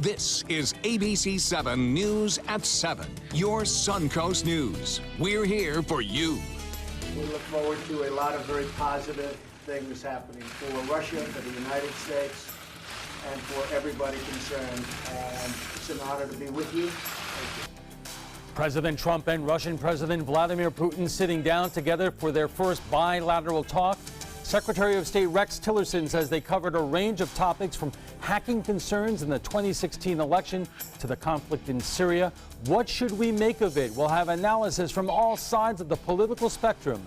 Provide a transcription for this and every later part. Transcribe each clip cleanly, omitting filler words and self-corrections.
This is ABC7 News at 7, your Suncoast News. We're here for you. We look forward to a lot of very positive things happening for Russia, for the United States, and for everybody concerned. And it's an honor to be with you. Thank you. President Trump and Russian President Vladimir Putin sitting down together for their first bilateral talk. Secretary of State Rex Tillerson says they covered a range of topics from hacking concerns in the 2016 election to the conflict in Syria. What should we make of it? We'll have analysis from all sides of the political spectrum.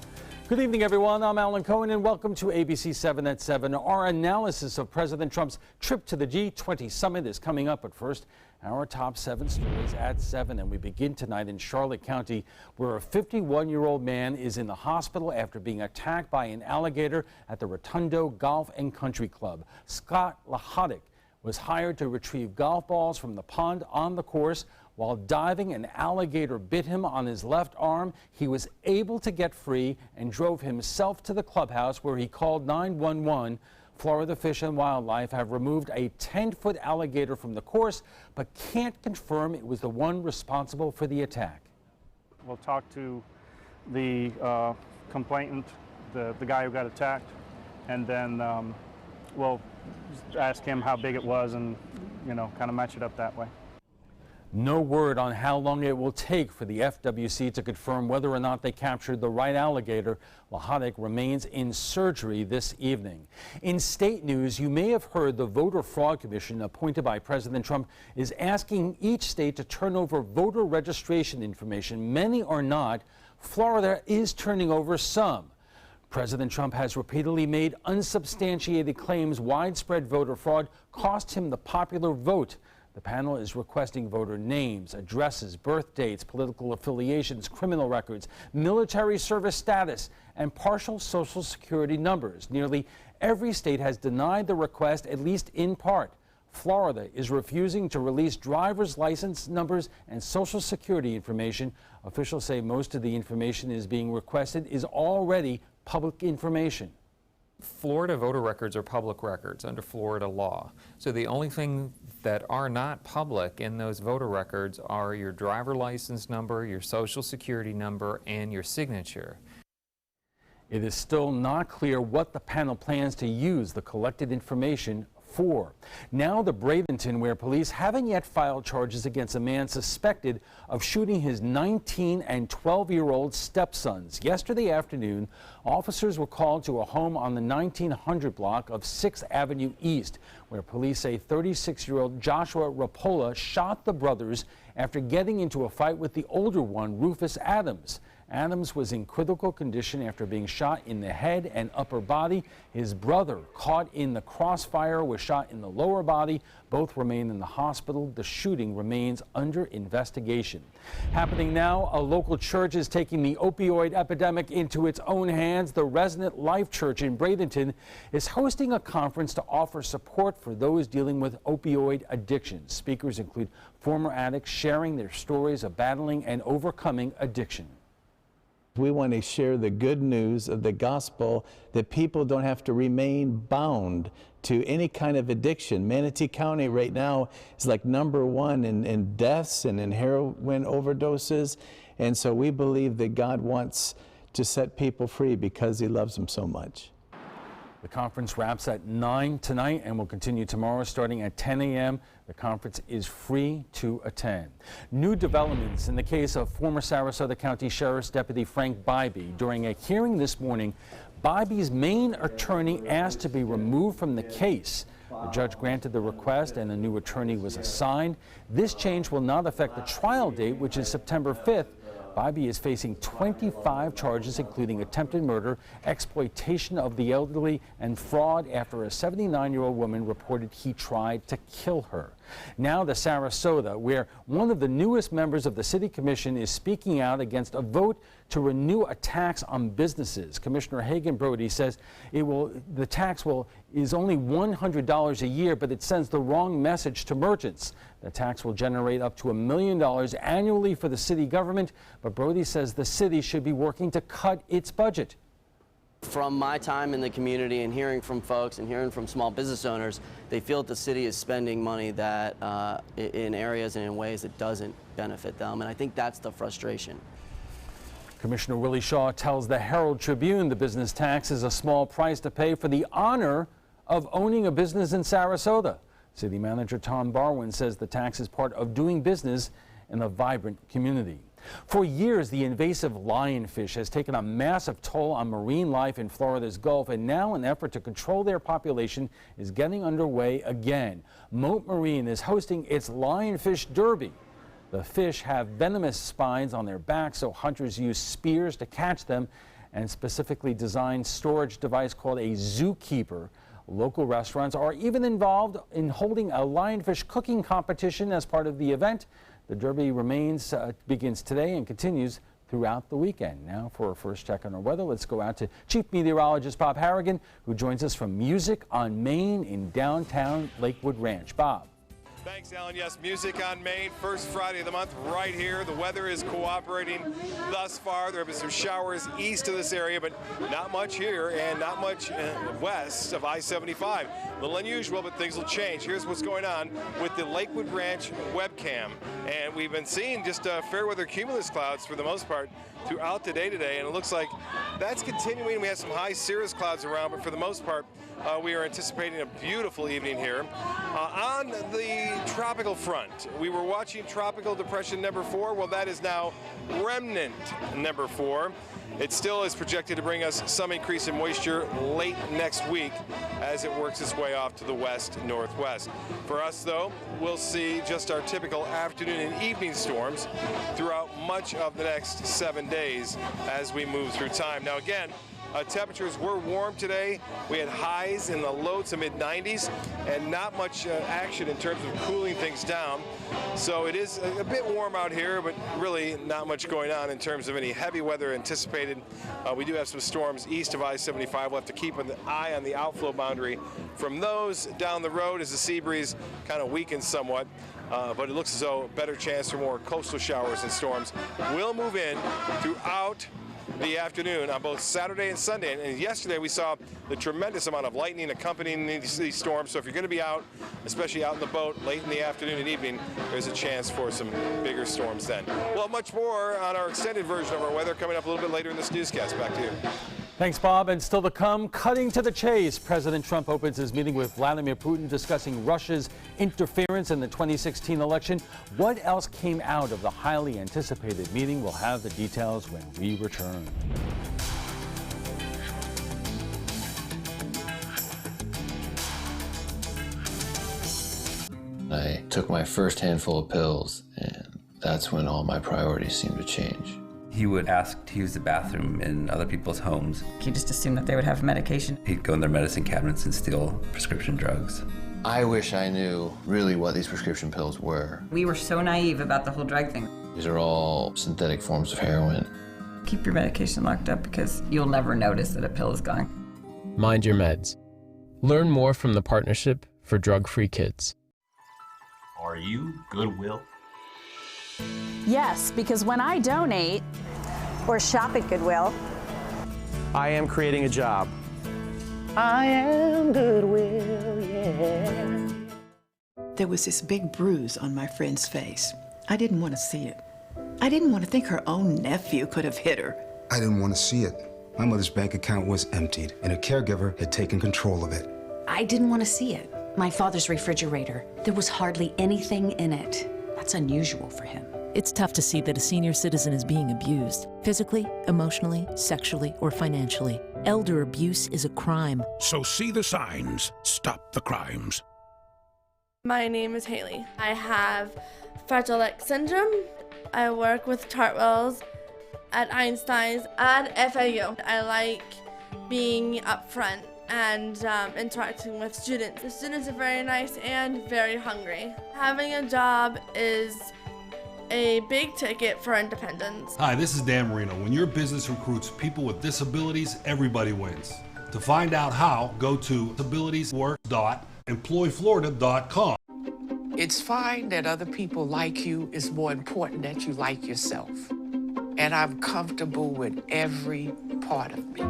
Good evening, everyone. I'm Alan Cohen, and welcome to ABC 7 at 7. Our analysis of President Trump's trip to the G20 summit is coming up, but first, our top 7 stories at 7, and we begin tonight in Charlotte County, where a 51-year-old man is in the hospital after being attacked by an alligator at the Rotundo Golf and Country Club. Scott Lahodick was hired to retrieve golf balls from the pond on the course. While diving, an alligator bit him on his left arm. He was able to get free and drove himself to the clubhouse, where he called 911. Florida Fish and Wildlife have removed a 10-foot alligator from the course, but can't confirm it was the one responsible for the attack. We'll talk to the complainant, the guy who got attacked, and then we'll ask him how big it was and, kind of match it up that way. No word on how long it will take for the FWC to confirm whether or not they captured the right alligator. Lahodick remains in surgery this evening. In state news, you may have heard the Voter Fraud Commission appointed by President Trump is asking each state to turn over voter registration information. Many are not. Florida is turning over some. President Trump has repeatedly made unsubstantiated claims widespread voter fraud cost him the popular vote. The panel is requesting voter names, addresses, birth dates, political affiliations, criminal records, military service status, and partial Social Security numbers. Nearly every state has denied the request, at least in part. Florida is refusing to release driver's license numbers and Social Security information. Officials say most of the information is being requested is already public information. Florida voter records are public records under Florida law. So the only thing that are not public in those voter records are your driver license number, your Social Security number, and your signature. It is still not clear what the panel plans to use the collected information for. Now the Bradenton, where police haven't yet filed charges against a man suspected of shooting his 19 and 12-year-old stepsons. Yesterday afternoon, officers were called to a home on the 1900 block of 6th Avenue East, where police say 36-year-old Joshua Rapola shot the brothers after getting into a fight with the older one, Rufus Adams. Adams was in critical condition after being shot in the head and upper body. His brother, caught in the crossfire, was shot in the lower body. Both remain in the hospital. The shooting remains under investigation. Happening now, a local church is taking the opioid epidemic into its own hands. The Resonant Life Church in Bradenton is hosting a conference to offer support for those dealing with opioid addiction. Speakers include former addicts sharing their stories of battling and overcoming addiction. We want to share the good news of the gospel, that people don't have to remain bound to any kind of addiction. Manatee County right now is like #1 in deaths and in heroin overdoses. And so we believe that God wants to set people free because he loves them so much. The conference wraps at 9 tonight and will continue tomorrow starting at 10 a.m. The conference is free to attend. New developments in the case of former Sarasota County Sheriff's Deputy Frank Bybee. During a hearing this morning, Bybee's main attorney asked to be removed from the case. The judge granted the request and a new attorney was assigned. This change will not affect the trial date, which is September 5th. Bybee is facing 25 charges, including attempted murder, exploitation of the elderly, and fraud after a 79-year-old woman reported he tried to kill her. Now to Sarasota, where one of the newest members of the City Commission is speaking out against a vote to renew a tax on businesses. Commissioner Hagan Brody says the tax is only $100 a year, but it sends the wrong message to merchants. The tax will generate up to $1 million annually for the city government, but Brody says the city should be working to cut its budget. From my time in the community and hearing from folks and hearing from small business owners, they feel that the city is spending money that in areas and in ways that doesn't benefit them, and I think that's the frustration. Commissioner Willie Shaw tells the Herald Tribune the business tax is a small price to pay for the honor of owning a business in Sarasota. City Manager Tom Barwin says the tax is part of doing business in a vibrant community. For years, the invasive lionfish has taken a massive toll on marine life in Florida's Gulf, and now an effort to control their population is getting underway again. Moat Marine is hosting its Lionfish Derby. The fish have venomous spines on their backs, so hunters use spears to catch them and specifically designed storage device called a zookeeper. Local restaurants are even involved in holding a lionfish cooking competition as part of the event. The Derby begins today and continues throughout the weekend. Now for our first check on our weather, let's go out to Chief Meteorologist Bob Harrigan, who joins us from Music on Main in downtown Lakewood Ranch. Bob. Thanks, Alan. Yes, Music on Main, first Friday of the month right here. The weather is cooperating thus far. There have been some showers east of this area, but not much here and not much west of I-75. A little unusual, but things will change. Here's what's going on with the Lakewood Ranch webcam. And we've been seeing just fair weather cumulus clouds for the most part throughout the day today, and it looks like that's continuing. We have some high cirrus clouds around, but for the most part, we are anticipating a beautiful evening here. On the tropical front, we were watching Tropical Depression number 4. Well, that is now Remnant number 4. It still is projected to bring us some increase in moisture late next week as it works its way off to the west-northwest. For us, though, we'll see just our typical afternoon and evening storms throughout much of the next 7 days as we move through time. Now, again, temperatures were warm today. We had highs in the low to mid-90s and not much action in terms of cooling things down. So it is a bit warm out here, but really not much going on in terms of any heavy weather anticipated. We do have some storms east of I-75. We'll have to keep an eye on the outflow boundary from those down the road as the sea breeze kind of weakens somewhat. But it looks as though a better chance for more coastal showers and storms will move in throughout the afternoon on both Saturday and Sunday. And yesterday we saw the tremendous amount of lightning accompanying these storms. So if you're going to be out, especially out in the boat late in the afternoon and evening, there's a chance for some bigger storms then. Well, much more on our extended version of our weather coming up a little bit later in this newscast. Back to you. Thanks, Bob. And still to come, cutting to the chase. President Trump opens his meeting with Vladimir Putin discussing Russia's interference in the 2016 election. What else came out of the highly anticipated meeting? We'll have the details when we return. I took my first handful of pills, and that's when all my priorities seemed to change. He would ask to use the bathroom in other people's homes. He just assumed that they would have medication. He'd go in their medicine cabinets and steal prescription drugs. I wish I knew really what these prescription pills were. We were so naive about the whole drug thing. These are all synthetic forms of heroin. Keep your medication locked up because you'll never notice that a pill is gone. Mind your meds. Learn more from the Partnership for Drug-Free Kids. Are you Goodwill? Yes, because when I donate or shop at Goodwill, I am creating a job. I am Goodwill, yeah. There was this big bruise on my friend's face. I didn't want to see it. I didn't want to think her own nephew could have hit her. I didn't want to see it. My mother's bank account was emptied, and a caregiver had taken control of it. I didn't want to see it. My father's refrigerator, there was hardly anything in it. That's unusual for him. It's tough to see that a senior citizen is being abused, physically, emotionally, sexually, or financially. Elder abuse is a crime. So see the signs, stop the crimes. My name is Haley. I have Fragile X syndrome. I work with Chartwells at Einstein's and FAU. I like being up front and interacting with students. The students are very nice and very hungry. Having a job is a big ticket for independence. Hi, this is Dan Marino. When your business recruits people with disabilities, everybody wins. To find out how, go to disabilitieswork.employflorida.com. It's fine that other people like you. It's more important that you like yourself. And I'm comfortable with every part of me.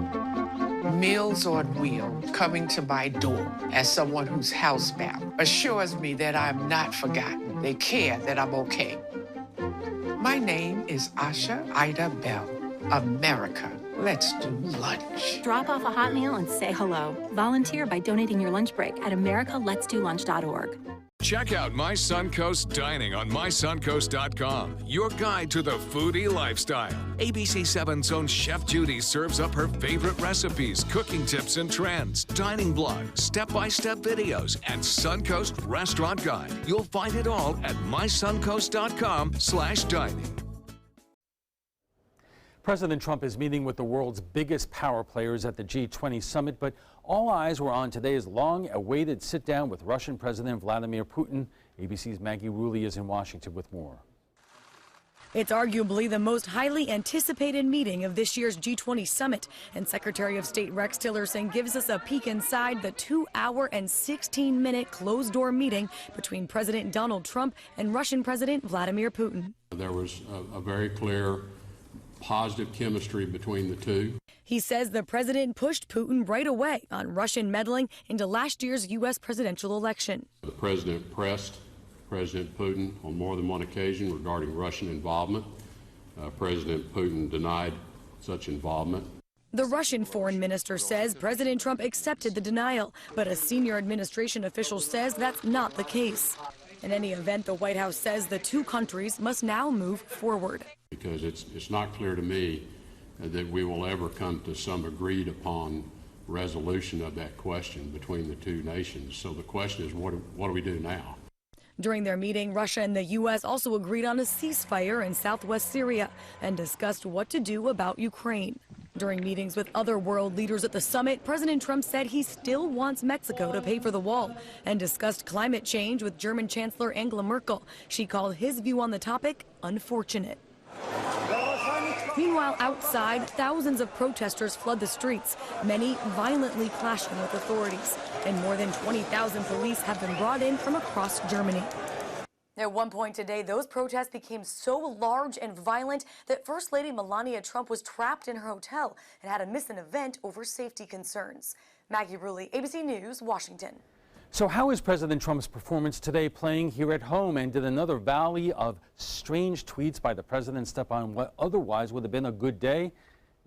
Meals on Wheels coming to my door as someone who's housebound assures me that I'm not forgotten. They care that I'm okay. My name is Asha Ida Bell. America, let's do lunch. Drop off a hot meal and say hello. Volunteer by donating your lunch break at americaletsdolunch.org. Check out My Suncoast Dining on mysuncoast.com, your guide to the foodie lifestyle. ABC7's own Chef Judy serves up her favorite recipes, cooking tips and trends, dining blogs, step-by-step videos, and Suncoast Restaurant Guide. You'll find it all at mysuncoast.com/dining. President Trump is meeting with the world's biggest power players at the G20 summit, but all eyes were on today's long-awaited sit-down with Russian President Vladimir Putin. ABC's Maggie Rulli is in Washington with more. It's arguably the most highly anticipated meeting of this year's G20 summit, and Secretary of State Rex Tillerson gives us a peek inside the 2-hour and 16-minute closed-door meeting between President Donald Trump and Russian President Vladimir Putin. There was a very clear positive chemistry between the two. He says the president pushed Putin right away on Russian meddling into last year's U.S. presidential election. The president pressed President Putin on more than one occasion regarding Russian involvement. President Putin denied such involvement. The Russian foreign minister says President Trump accepted the denial, but a senior administration official says that's not the case. In any event, the White House says the two countries must now move forward. Because it's not clear to me that we will ever come to some agreed upon resolution of that question between the two nations. So the question is, what do we do now? During their meeting, Russia and the U.S. also agreed on a ceasefire in southwest Syria and discussed what to do about Ukraine. During meetings with other world leaders at the summit, President Trump said he still wants Mexico to pay for the wall and discussed climate change with German Chancellor Angela Merkel. She called his view on the topic unfortunate. Meanwhile, outside, thousands of protesters flood the streets, many violently clashing with authorities, and more than 20,000 police have been brought in from across Germany. At one point today, those protests became so large and violent that First Lady Melania Trump was trapped in her hotel and had to miss an event over safety concerns. Maggie Rulli, ABC News, Washington. So how is President Trump's performance today playing here at home? And did another volley of strange tweets by the president step on what otherwise would have been a good day?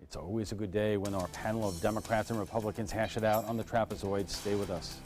It's always a good day when our panel of Democrats and Republicans hash it out on the trapezoid. Stay with us.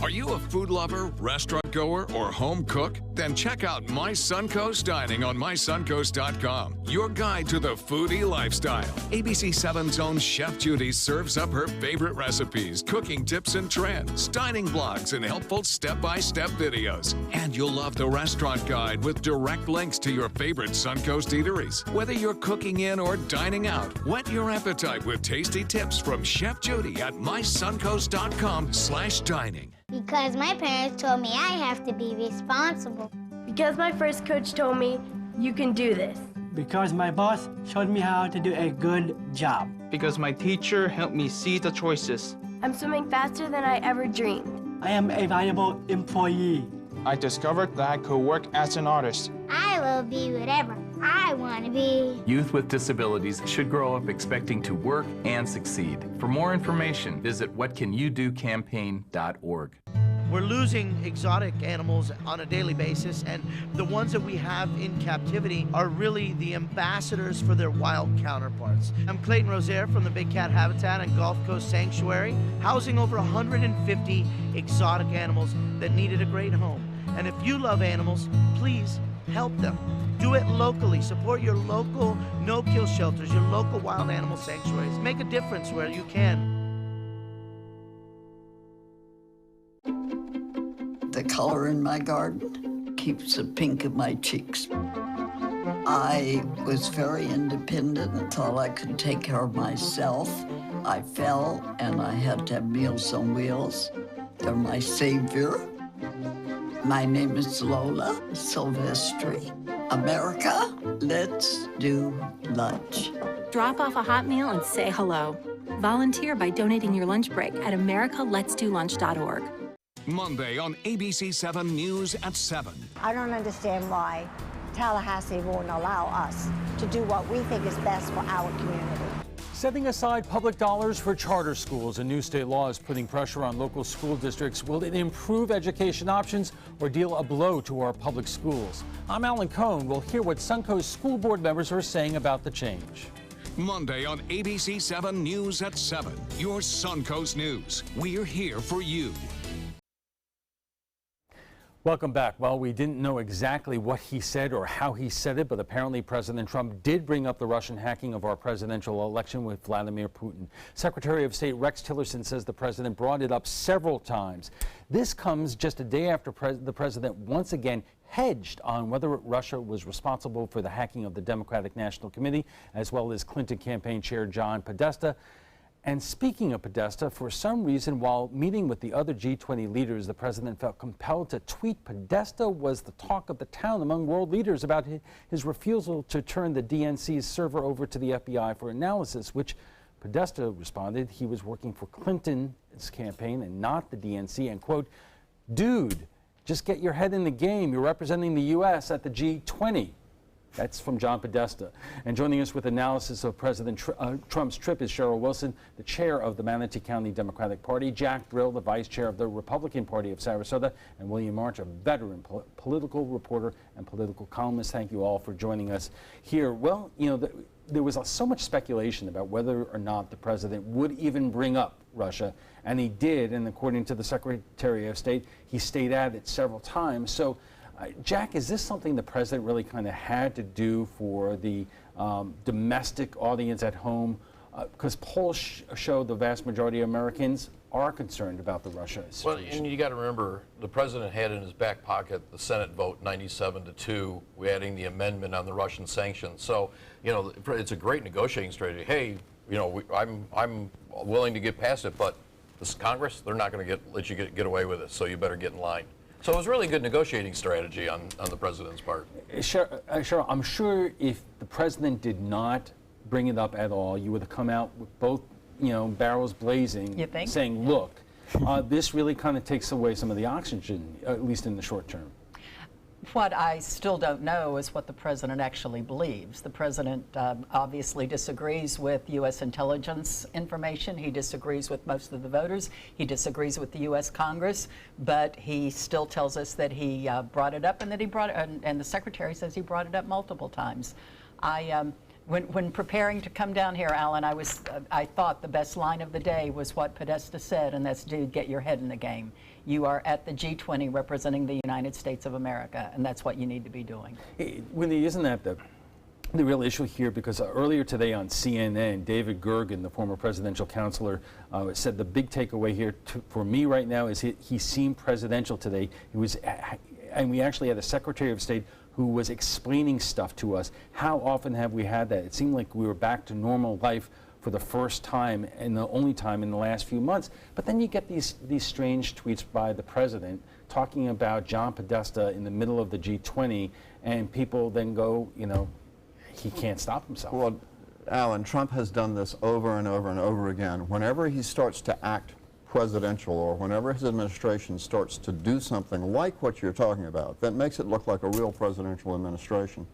Are you a food lover, restaurant goer, or home cook? Then check out My Suncoast Dining on mysuncoast.com, your guide to the foodie lifestyle. ABC7's own Chef Judy serves up her favorite recipes, cooking tips and trends, dining blogs, and helpful step-by-step videos. And you'll love the restaurant guide with direct links to your favorite Suncoast eateries. Whether you're cooking in or dining out, whet your appetite with tasty tips from Chef Judy at mysuncoast.com/dining. Because my parents told me I have to be responsible. Because my first coach told me, you can do this. Because my boss showed me how to do a good job. Because my teacher helped me see the choices. I'm swimming faster than I ever dreamed. I am a valuable employee. I discovered that I could work as an artist. I will be whatever I want to be. Youth with disabilities should grow up expecting to work and succeed. For more information, visit whatcanyoudocampaign.org. We're losing exotic animals on a daily basis, and the ones that we have in captivity are really the ambassadors for their wild counterparts. I'm Clayton Rozier from the Big Cat Habitat and Gulf Coast Sanctuary, housing over 150 exotic animals that needed a great home. And if you love animals, please help them. Do it locally. Support your local no-kill shelters, your local wild animal sanctuaries. Make a difference where you can. The color in my garden keeps the pink in my cheeks. I was very independent and thought I could take care of myself. I fell and I had to have Meals on Wheels. They're my savior. My name is Lola Silvestri. America, let's do lunch. Drop off a hot meal and say hello. Volunteer by donating your lunch break at americaletsdolunch.org. Monday on ABC7 News at 7. I don't understand why Tallahassee won't allow us to do what we think is best for our community. Setting aside public dollars for charter schools, a new state law is putting pressure on local school districts. Will it improve education options or deal a blow to our public schools? I'm Alan Cohn. We'll hear what Suncoast school board members are saying about the change. Monday on ABC7 News at 7. Your Suncoast News. We're here for you. Welcome back. Well, we didn't know exactly what he said or how he said it, but apparently President Trump did bring up the Russian hacking of our presidential election with Vladimir Putin. Secretary of State Rex Tillerson says the president brought it up several times. This comes just a day after the president once again hedged on whether Russia was responsible for the hacking of the Democratic National Committee, as well as Clinton campaign chair John Podesta. And speaking of Podesta, for some reason, while meeting with the other G20 leaders, the president felt compelled to tweet Podesta was the talk of the town among world leaders about his refusal to turn the DNC's server over to the FBI for analysis, which Podesta responded he was working for Clinton's campaign and not the DNC, and quote, "Dude, just get your head in the game. You're representing the U.S. at the G20. That's from John Podesta. And joining us with analysis of President Trump's trip is Cheryl Wilson, the chair of the Manatee County Democratic Party, Jack Brill, the vice chair of the Republican Party of Sarasota, and William March, a veteran political reporter and political columnist. Thank you all for joining us here. Well, you know, there was so much speculation about whether or not the president would even bring up Russia, and he did, and according to the Secretary of State, he stayed at it several times. So, Jack, is this something the president really kind of had to do for the domestic audience at home? Because polls show the vast majority of Americans are concerned about the Russia situation. Well, and you got to remember, the president had in his back pocket the Senate vote 97-2, adding the amendment on the Russian sanctions. So, you know, it's a great negotiating strategy. Hey, you know, I'm willing to get past it, but this Congress, they're not going to let you get away with it. So you better get in line. So it was really a good negotiating strategy on the president's part. Cheryl, I'm sure if the president did not bring it up at all, you would have come out with both, you know, barrels blazing, saying, look, this really kind of takes away some of the oxygen, at least in the short term. What I still don't know is what the president actually believes. The president obviously disagrees with U.S. intelligence information. He disagrees with most of the voters. He disagrees with the U.S. Congress, but he still tells us that he brought it up and that he brought it, and the secretary says he brought it up multiple times. When preparing to come down here, Alan, I thought the best line of the day was what Podesta said, and that's, dude, get your head in the game. You are at the G20 representing the United States of America, and that's what you need to be doing. Hey, Wendy, isn't that the real issue here? Because earlier today on CNN, David Gergen, the former presidential counselor, said the big takeaway here for me right now is he seemed presidential today. And we actually had a Secretary of State who was explaining stuff to us. How often have we had that? It seemed like we were back to normal life for the first time and the only time in the last few months. But then you get these strange tweets by the president talking about John Podesta in the middle of the G20, and people then go, you know, he can't stop himself. Well, Alan, Trump has done this over and over and over again. Whenever he starts to act presidential, or whenever his administration starts to do something like what you're talking about that makes it look like a real presidential administration,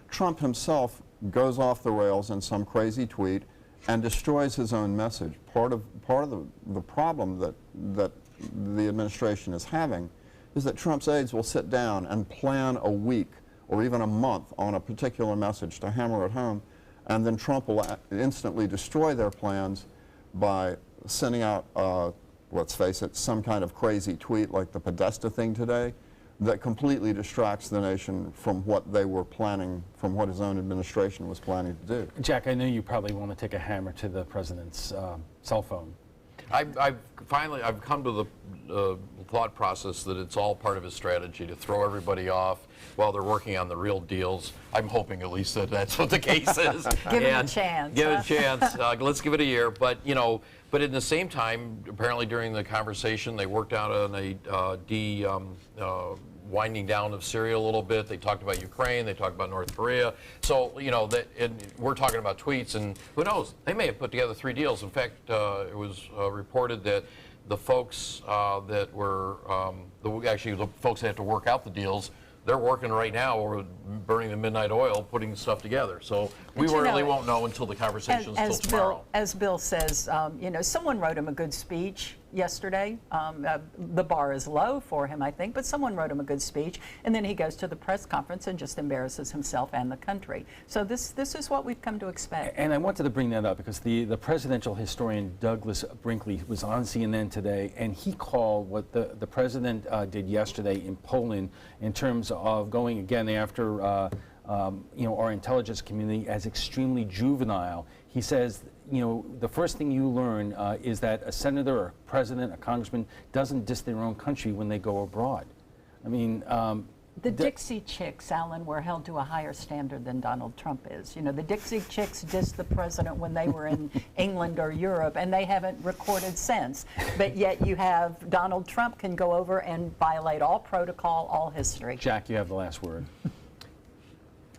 Trump himself goes off the rails in some crazy tweet and destroys his own message. Part of the problem that the administration is having is that Trump's aides will sit down and plan a week or even a month on a particular message to hammer it home, and then Trump will instantly destroy their plans by sending out, let's face it, some kind of crazy tweet like the Podesta thing today that completely distracts the nation from what they were planning, from what his own administration was planning to do. Jack, I know you probably want to take a hammer to the president's cell phone. I've come to the thought process that it's all part of his strategy to throw everybody off while they're working on the real deals. I'm hoping at least that that's what the case is. Give it a chance. Give it a chance. Let's give it a year. But, you know, but at the same time, apparently during the conversation, they worked out on a winding down of Syria a little bit. They talked about Ukraine. They talked about North Korea. So, you know, we're talking about tweets, and who knows? They may have put together 3 deals. In fact, it was reported that the folks that were, the folks that had to work out the deals they're working right now over burning the midnight oil, putting stuff together. So we really won't know until the conversations till tomorrow. As Bill says, you know, someone wrote him a good speech yesterday. The bar is low for him, I think, but someone wrote him a good speech, and then he goes to the press conference and just embarrasses himself and the country. So this is what we've come to expect. And I wanted to bring that up because the presidential historian Douglas Brinkley was on CNN today, and he called what the president did yesterday in Poland in terms of going again after you know, our intelligence community as extremely juvenile. He says, you know, the first thing you learn is that a senator or a president, a congressman doesn't diss their own country when they go abroad. I mean, the Dixie Chicks, Alan, were held to a higher standard than Donald Trump is. You know, the Dixie Chicks dissed the president when they were in England or Europe, and they haven't recorded since. But yet you have Donald Trump can go over and violate all protocol, all history. Jack, you have the last word.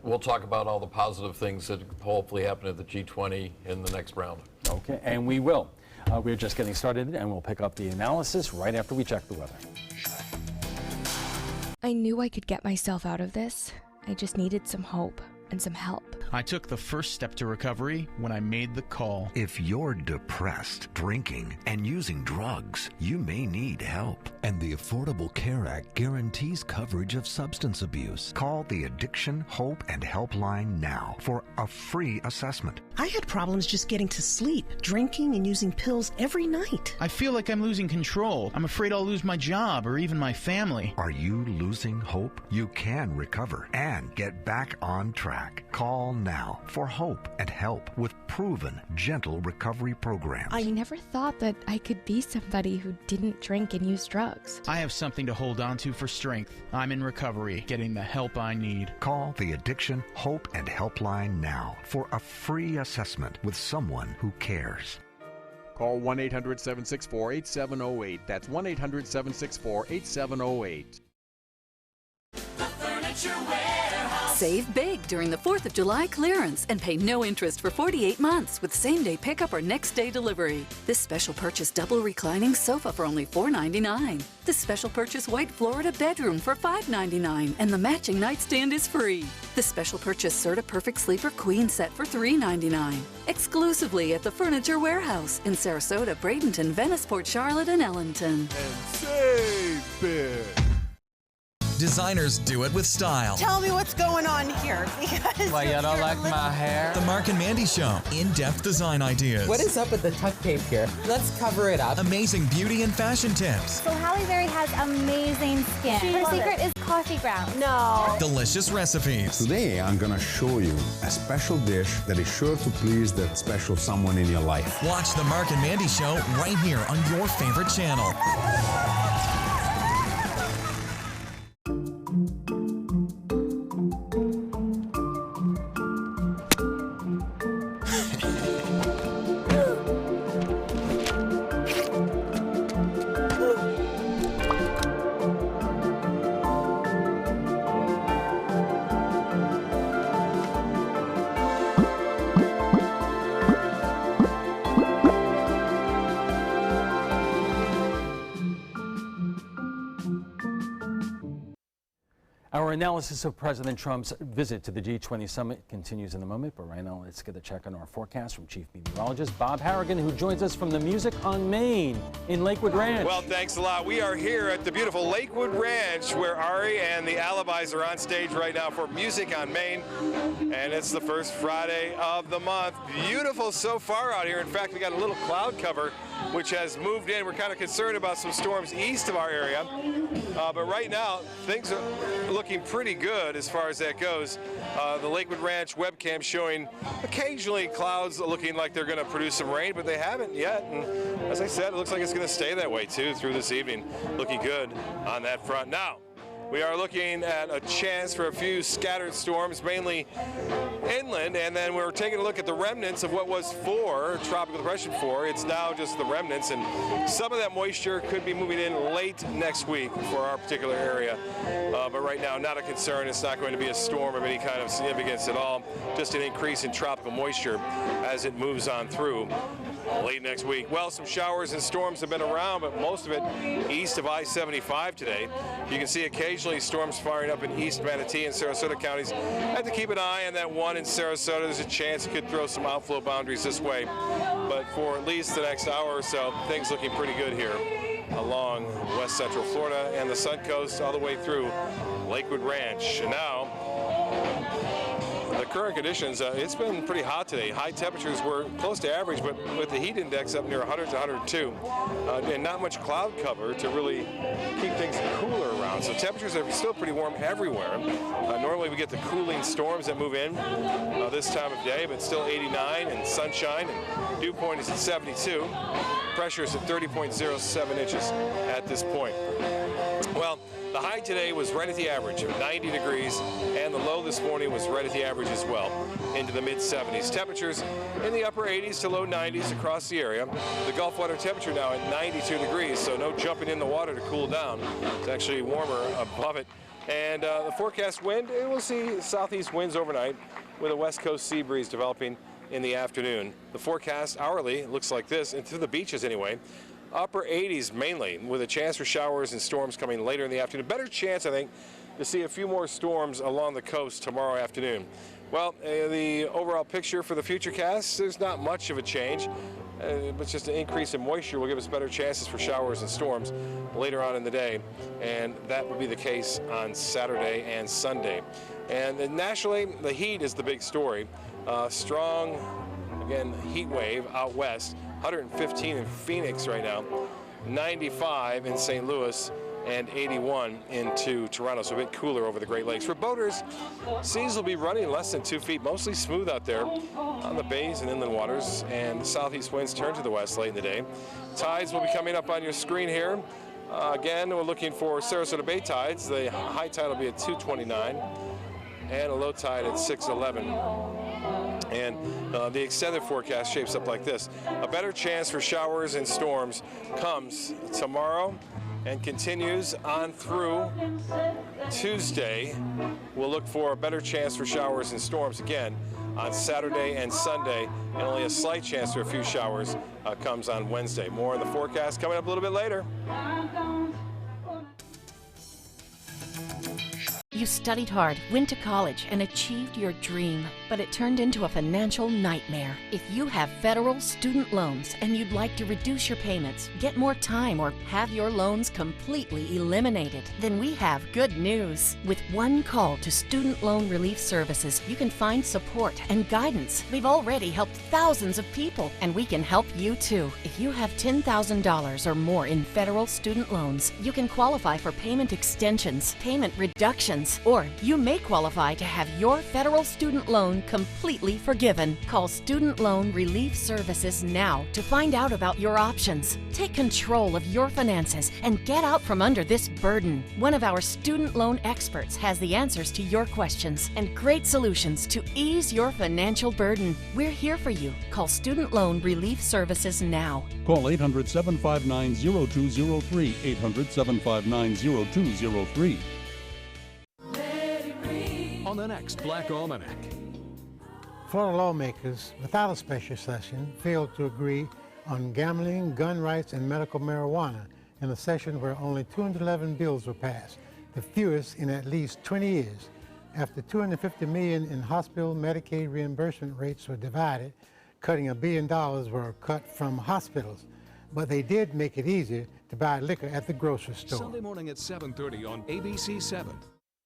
We'll talk about all the positive things that hopefully happen at the G20 in the next round. Okay, and we will. We're just getting started, and we'll pick up the analysis right after we check the weather. I knew I could get myself out of this. I just needed some hope and some help. I took the first step to recovery when I made the call. If you're depressed, drinking, and using drugs, you may need help. And the Affordable Care Act guarantees coverage of substance abuse. Call the Addiction, Hope, and Helpline now for a free assessment. I had problems just getting to sleep, drinking and using pills every night. I feel like I'm losing control. I'm afraid I'll lose my job or even my family. Are you losing hope? You can recover and get back on track. Call now for hope and help with proven, gentle recovery programs. I never thought that I could be somebody who didn't drink and use drugs. I have something to hold on to for strength. I'm in recovery, getting the help I need. Call the Addiction, Hope, and Helpline now for a free assessment with someone who cares. Call 1-800-764-8708. That's 1-800-764-8708. Save big during the 4th of July clearance and pay no interest for 48 months with same-day pickup or next-day delivery. This special purchase double reclining sofa for only $4.99. This special purchase white Florida bedroom for $5.99, and the matching nightstand is free. This special purchase Serta Perfect Sleeper Queen set for $3.99. Exclusively at the Furniture Warehouse in Sarasota, Bradenton, Venice, Port Charlotte, and Ellington. And save big. Designers do it with style. Tell me what's going on here, because why, you don't like my hair? The Mark and Mandy Show. In-depth design ideas. What is up with the tuck tape here? Let's cover it up. Amazing beauty and fashion tips. So Halle Berry has amazing skin. Her secret is coffee grounds. No. Delicious recipes. Today, I'm going to show you a special dish that is sure to please that special someone in your life. Watch The Mark and Mandy Show right here on your favorite channel. Our analysis of President Trump's visit to the G20 summit continues in a moment, but right now let's get a check on our forecast from Chief Meteorologist Bob Harrigan, who joins us from the Music on Main in Lakewood Ranch. Well, thanks a lot. We are here at the beautiful Lakewood Ranch where Ari and the Alibis are on stage right now for Music on Main, and it's the first Friday of the month. Beautiful so far out here. In fact, we got a little cloud cover which has moved in. We're kind of concerned about some storms east of our area, but right now things are looking pretty good as far as that goes. The Lakewood Ranch webcam showing occasionally clouds looking like they're going to produce some rain, but they haven't yet. And as I said, it looks like it's going to stay that way too through this evening. Looking good on that front. Now, we are looking at a chance for a few scattered storms, mainly inland, and then we're taking a look at the remnants of what was 4, Tropical Depression 4. It's now just the remnants, and some of that moisture could be moving in late next week for our particular area. But right now, not a concern. It's not going to be a storm of any kind of significance at all, just an increase in tropical moisture as it moves on through. late next week. Well, some showers and storms have been around, but most of it east of I-75 today. You can see occasionally storms firing up in East Manatee and Sarasota counties. Have to keep an eye on that one in Sarasota. There's a chance it could throw some outflow boundaries this way. But for at least the next hour or so, things looking pretty good here along west central Florida and the Sun Coast all the way through Lakewood Ranch. And now, the current conditions, it's been pretty hot today. High temperatures were close to average, but with the heat index up near 100 to 102, and not much cloud cover to really keep things cooler around. So temperatures are still pretty warm everywhere. Normally we get the cooling storms that move in this time of day, but still 89 and sunshine, and dew point is at 72. Pressure is at 30.07 inches at this point. Well, the high today was right at the average of 90 degrees, and the low this morning was right at the average as well, into the mid-70s. Temperatures in the upper 80s to low 90s across the area. The Gulf water temperature now at 92 degrees, so no jumping in the water to cool down. It's actually warmer above it. And the forecast wind, we'll see southeast winds overnight with a west coast sea breeze developing in the afternoon. The forecast hourly looks like this, and to the beaches anyway. Upper 80s mainly, with a chance for showers and storms coming later in the afternoon. Better chance, I think, to see a few more storms along the coast tomorrow afternoon. Well, the overall picture for the futurecast, there's not much of a change. But just an increase in moisture will give us better chances for showers and storms later on in the day. And that will be the case on Saturday and Sunday. And nationally, the heat is the big story. Strong, again, heat wave out west. 115 in Phoenix right now, 95 in St. Louis, and 81 into Toronto, so a bit cooler over the Great Lakes. For boaters, seas will be running less than 2 feet, mostly smooth out there on the bays and inland waters, and southeast winds turn to the west late in the day. Tides will be coming up on your screen here. Again, we're looking for Sarasota Bay tides. The high tide will be at 229 and a low tide at 611. And the extended forecast shapes up like this. A better chance for showers and storms comes tomorrow and continues on through Tuesday. We'll look for a better chance for showers and storms again on Saturday and Sunday, and only a slight chance for a few showers comes on Wednesday. More in the forecast coming up a little bit later. You studied hard, went to college, and achieved your dream, but it turned into a financial nightmare. If you have federal student loans and you'd like to reduce your payments, get more time, or have your loans completely eliminated, then we have good news. With one call to Student Loan Relief Services, you can find support and guidance. We've already helped thousands of people, and we can help you too. If you have $10,000 or more in federal student loans, you can qualify for payment extensions, payment reductions, or you may qualify to have your federal student loan completely forgiven. Call Student Loan Relief Services now to find out about your options. Take control of your finances and get out from under this burden. One of our student loan experts has the answers to your questions and great solutions to ease your financial burden. We're here for you. Call Student Loan Relief Services now. Call 800-759-0203, 800-759-0203. On the next Black Almanac. Florida lawmakers, without a special session, failed to agree on gambling, gun rights, and medical marijuana in a session where only 211 bills were passed, the fewest in at least 20 years. After $250 million in hospital Medicaid reimbursement rates were divided, cutting $1 billion were cut from hospitals. But they did make it easier to buy liquor at the grocery store. Sunday morning at 7:30 on ABC7.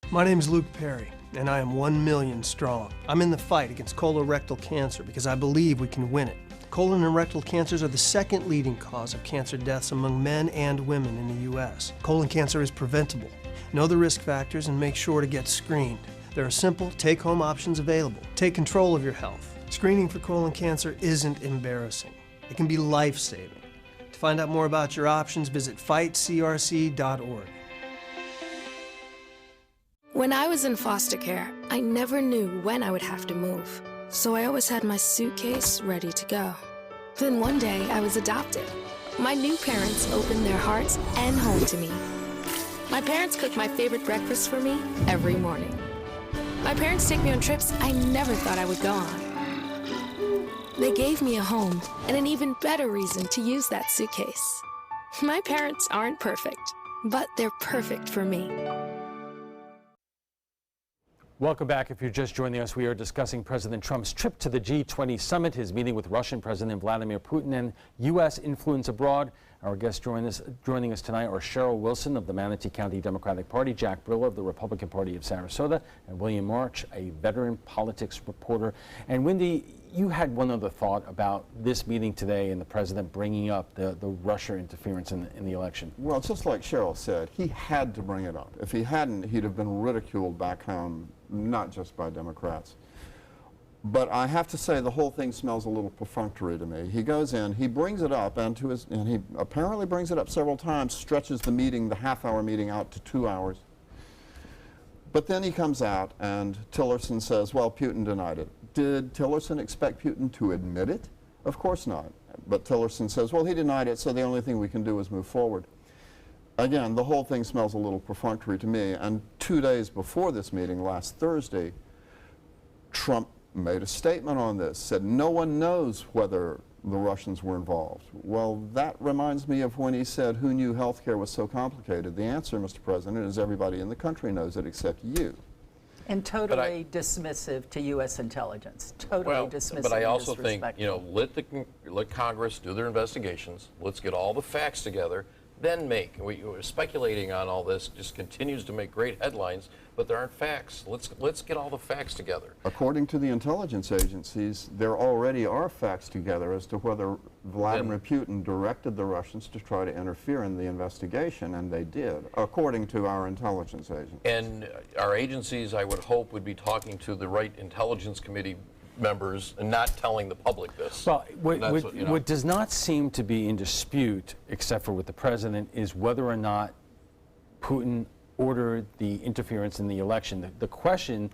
My name is Luke Perry, and I am 1 million strong. I'm in the fight against colorectal cancer because I believe we can win it. Colon and rectal cancers are the second leading cause of cancer deaths among men and women in the U.S. Colon cancer is preventable. Know the risk factors and make sure to get screened. There are simple, take-home options available. Take control of your health. Screening for colon cancer isn't embarrassing. It can be life-saving. To find out more about your options, visit fightcrc.org. When I was in foster care, I never knew when I would have to move, so I always had my suitcase ready to go. Then one day, I was adopted. My new parents opened their hearts and home to me. My parents cook my favorite breakfast for me every morning. My parents take me on trips I never thought I would go on. They gave me a home and an even better reason to use that suitcase. My parents aren't perfect, but they're perfect for me. Welcome back. If you're just joining us, we are discussing President Trump's trip to the G20 summit, his meeting with Russian President Vladimir Putin, and U.S. influence abroad. Our guests joining us tonight are Cheryl Wilson of the Manatee County Democratic Party, Jack Briller of the Republican Party of Sarasota, and William March, a veteran politics reporter. And Wendy, you had one other thought about this meeting today and the president bringing up the Russia interference in the election. Well, just like Cheryl said, he had to bring it up. If he hadn't, he'd have been ridiculed back home, not just by Democrats. But I have to say the whole thing smells a little perfunctory to me. He goes in, he brings it up, and he apparently brings it up several times, stretches the meeting, the half-hour meeting, out to 2 hours. But then he comes out and Tillerson says, well, Putin denied it. Did Tillerson expect Putin to admit it? Of course not. But Tillerson says, well, he denied it, so the only thing we can do is move forward. Again, the whole thing smells a little perfunctory to me. And 2 days before this meeting, last Thursday, Trump made a statement on this, said no one knows whether the Russians were involved. Well, that reminds me of when he said, who knew healthcare was so complicated? The answer, Mr. President, is everybody in the country knows it except you. And totally dismissive to U.S. intelligence. Totally dismissive. But I also think, let Congress do their investigations. Let's get all the facts together. Then we're speculating on all this just continues to make great headlines, but there aren't facts. Let's get all the facts together. According to the intelligence agencies, there already are facts together as to whether Vladimir Putin directed the Russians to try to interfere in the investigation, and they did, according to our intelligence agencies. And our agencies, I would hope, would be talking to the right intelligence committee members and not telling the public this. Well, what does not seem to be in dispute, except for with the president, is whether or not Putin ordered the interference in the election. The question,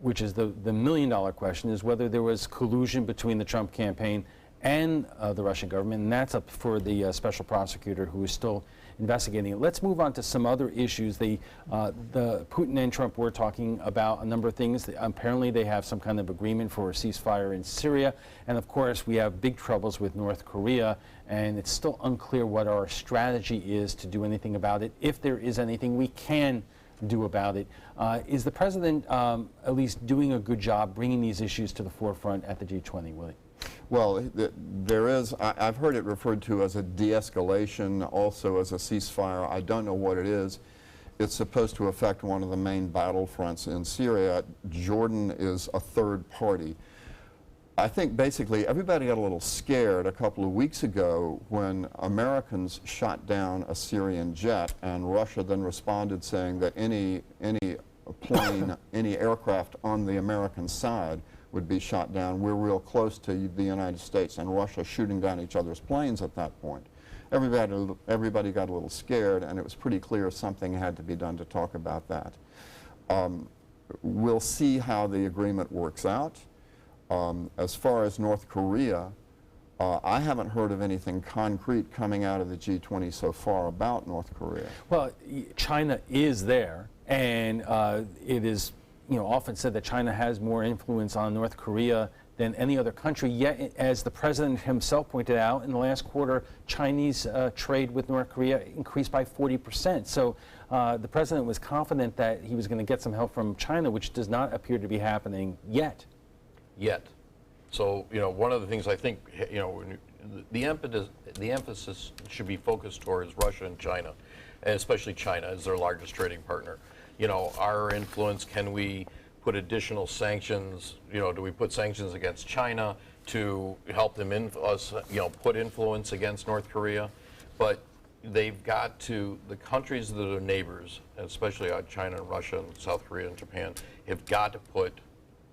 which is the million-dollar question, is whether there was collusion between the Trump campaign and the Russian government, and that's up for the special prosecutor who is still investigating it. Let's move on to some other issues. The Putin and Trump were talking about a number of things. Apparently they have some kind of agreement for a ceasefire in Syria, and of course we have big troubles with North Korea, and it's still unclear what our strategy is to do anything about it, if there is anything we can do about it. Is the president at least doing a good job bringing these issues to the forefront at the G20, Willie? Well, there is, I've heard it referred to as a de-escalation, also as a ceasefire. I don't know what it is. It's supposed to affect one of the main battlefronts in Syria. Jordan is a third party. I think basically everybody got a little scared a couple of weeks ago when Americans shot down a Syrian jet, and Russia then responded saying that any plane, any aircraft on the American side would be shot down. We're real close to the United States and Russia shooting down each other's planes at that point. Everybody got a little scared, and it was pretty clear something had to be done to talk about that. We'll see how the agreement works out. As far as North Korea, I haven't heard of anything concrete coming out of the G20 so far about North Korea. Well, China is there, and it is often said that China has more influence on North Korea than any other country. Yet, as the president himself pointed out, in the last quarter, Chinese trade with North Korea increased by 40%. So the president was confident that he was going to get some help from China, which does not appear to be happening yet. So, one of the things I think, the emphasis should be focused towards Russia and China, and especially China as their largest trading partner. Our influence, can we put additional sanctions, do we put sanctions against China to help them put influence against North Korea? But they've got to, the countries that are neighbors, especially China and Russia and South Korea and Japan, have got to put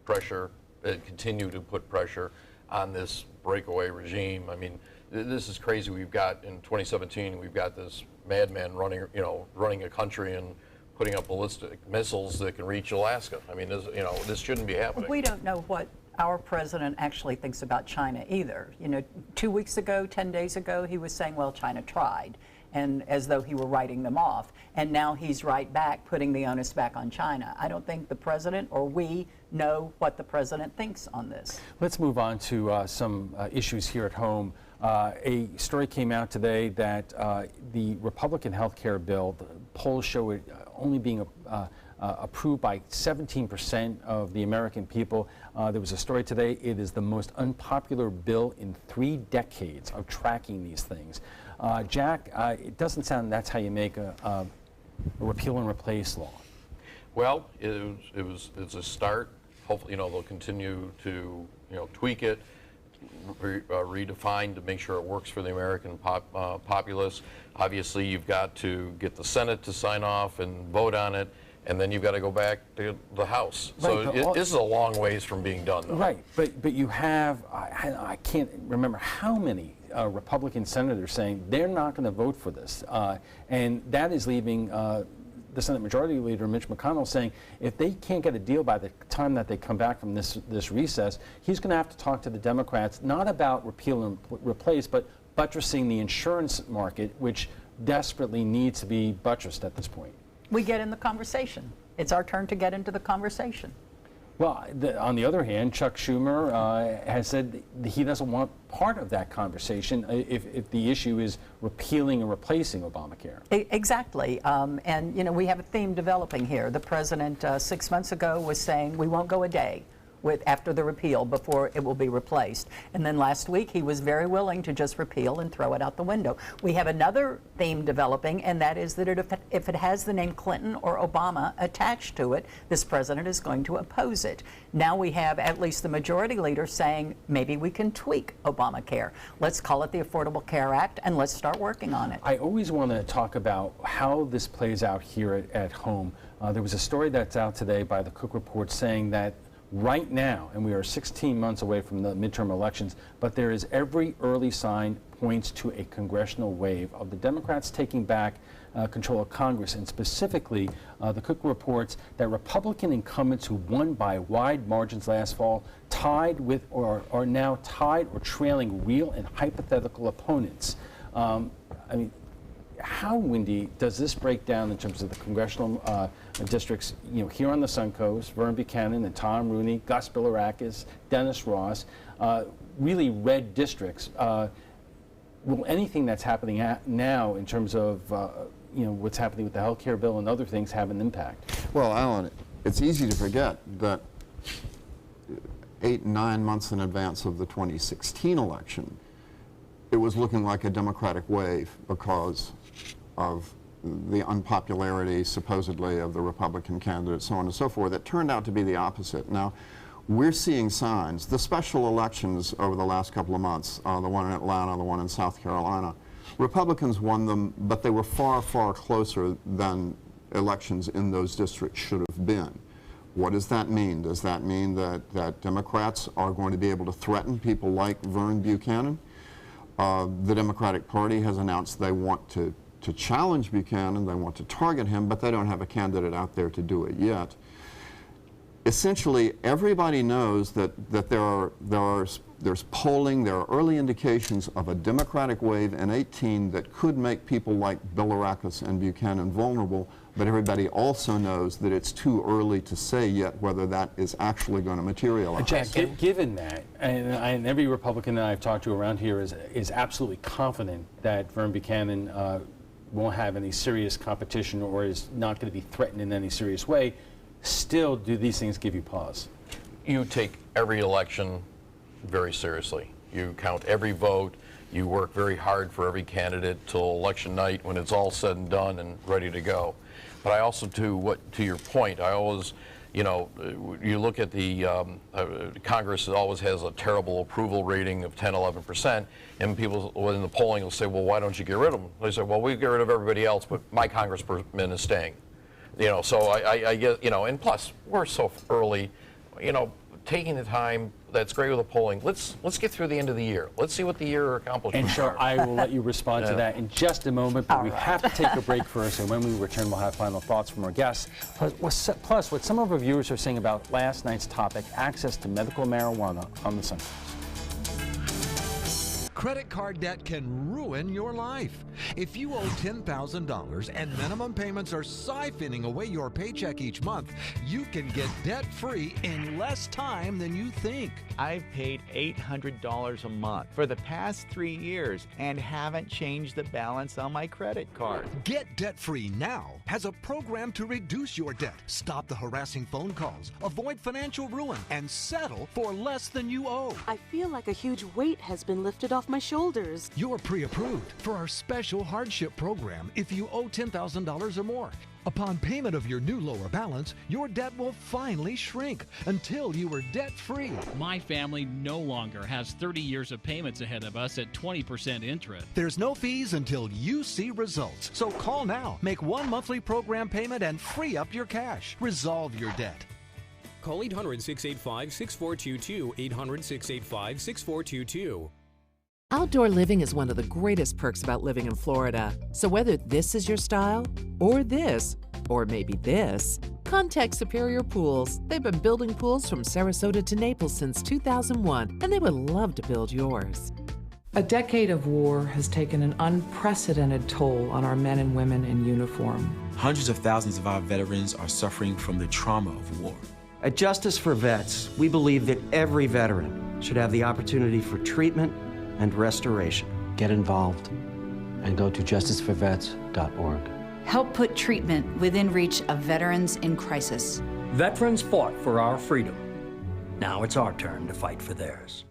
pressure, continue to put pressure on this breakaway regime. I mean, this is crazy. We've got, in 2017, we've got this madman running a country and putting up ballistic missiles that can reach Alaska. I mean, this shouldn't be happening. We don't know what our president actually thinks about China either. 2 weeks ago, 10 days ago, he was saying, well, China tried. and as though he were writing them off. And now he's right back putting the onus back on China. I don't think the president or we know what the president thinks on this. Let's move on to some issues here at home. A story came out today that the Republican health care bill, the polls show it only being approved by 17% of the American people. There was a story today. It is the most unpopular bill in 3 decades of tracking these things. Jack, it doesn't sound that's how you make a repeal and replace law. Well, it's a start. Hopefully, they'll continue to tweak it, redefine to make sure it works for the American populace. Obviously, you've got to get the Senate to sign off and vote on it, and then you've got to go back to the House. Right, so this is a long ways from being done, though. Right, but you have, I can't remember how many Republican senators saying they're not going to vote for this. And that is leaving the Senate Majority Leader, Mitch McConnell, saying if they can't get a deal by the time that they come back from this recess, he's going to have to talk to the Democrats, not about repeal and replace, but buttressing the insurance market, which desperately needs to be buttressed at this point. We get in the conversation. It's our turn to get into the conversation. Well, on the other hand, Chuck Schumer has said that he doesn't want part of that conversation if the issue is repealing and replacing Obamacare. Exactly. And, we have a theme developing here. The president 6 months ago was saying we won't go a day after the repeal before it will be replaced. And then last week he was very willing to just repeal and throw it out the window. We have another theme developing, and that is that if it has the name Clinton or Obama attached to it, this president is going to oppose it. Now we have at least the majority leader saying maybe we can tweak Obamacare. Let's call it the Affordable Care Act and let's start working on it. I always want to talk about how this plays out here at home. There was a story that's out today by the Cook Report saying that right now, and we are 16 months away from the midterm elections, but there is every early sign points to a congressional wave of the Democrats taking back control of Congress, and specifically the Cook reports that Republican incumbents who won by wide margins last fall tied with or are now tied or trailing real and hypothetical opponents. How, Wendy, does this break down in terms of the congressional districts, here on the Suncoast, Vern Buchanan and Tom Rooney, Gus Bilirakis, Dennis Ross, really red districts? Will anything that's happening now in terms of what's happening with the health care bill and other things have an impact? Well, Alan, it's easy to forget that 8, 9 months in advance of the 2016 election, it was looking like a Democratic wave because of the unpopularity, supposedly, of the Republican candidates, so on and so forth. It turned out to be the opposite. Now, we're seeing signs. The special elections over the last couple of months, the one in Atlanta, the one in South Carolina, Republicans won them, but they were far, far closer than elections in those districts should have been. What does that mean? Does that mean that Democrats are going to be able to threaten people like Vern Buchanan? The Democratic Party has announced they want to challenge Buchanan, they want to target him, but they don't have a candidate out there to do it yet. Essentially, everybody knows that there's polling, there are early indications of a Democratic wave in 18 that could make people like Bilirakis and Buchanan vulnerable, but everybody also knows that it's too early to say yet whether that is actually going to materialize. Jack, given that, and every Republican that I've talked to around here is absolutely confident that Vern Buchanan won't have any serious competition or is not going to be threatened in any serious way, still do these things give you pause? You take every election very seriously. You count every vote. You work very hard for every candidate till election night when it's all said and done and ready to go. But I also, to your point, I always, you look at the Congress always has a terrible approval rating of 10, 11%, and people in the polling will say, well, why don't you get rid of them? They say, well, we get rid of everybody else, but my congressman is staying. So I guess, and plus, we're so early, taking the time, that's great with the polling. Let's get through the end of the year. Let's see what the year accomplishments are. And I will let you respond to that in just a moment, but we have to take a break first, and when we return, we'll have final thoughts from our guests. Plus, what some of our viewers are saying about last night's topic, access to medical marijuana on the Suncoast. Credit card debt can ruin your life. If you owe $10,000 and minimum payments are siphoning away your paycheck each month, you can get debt-free in less time than you think. I've paid $800 a month for the past 3 years and haven't changed the balance on my credit card. Get debt-free now has a program to reduce your debt, stop the harassing phone calls, avoid financial ruin, and settle for less than you owe. I feel like a huge weight has been lifted off my shoulders. You're pre-approved for our special hardship program if you owe $10,000 or more. Upon payment of your new lower balance, your debt will finally shrink until you are debt-free. My family no longer has 30 years of payments ahead of us at 20% interest. There's no fees until you see results. So call now, make one monthly program payment, and free up your cash. Resolve your debt. Call 800-685-6422, 800-685-6422. Outdoor living is one of the greatest perks about living in Florida. So whether this is your style, or this, or maybe this, contact Superior Pools. They've been building pools from Sarasota to Naples since 2001, and they would love to build yours. A decade of war has taken an unprecedented toll on our men and women in uniform. Hundreds of thousands of our veterans are suffering from the trauma of war. At Justice for Vets, we believe that every veteran should have the opportunity for treatment and restoration. Get involved and go to justiceforvets.org. Help put treatment within reach of veterans in crisis. Veterans fought for our freedom. Now it's our turn to fight for theirs.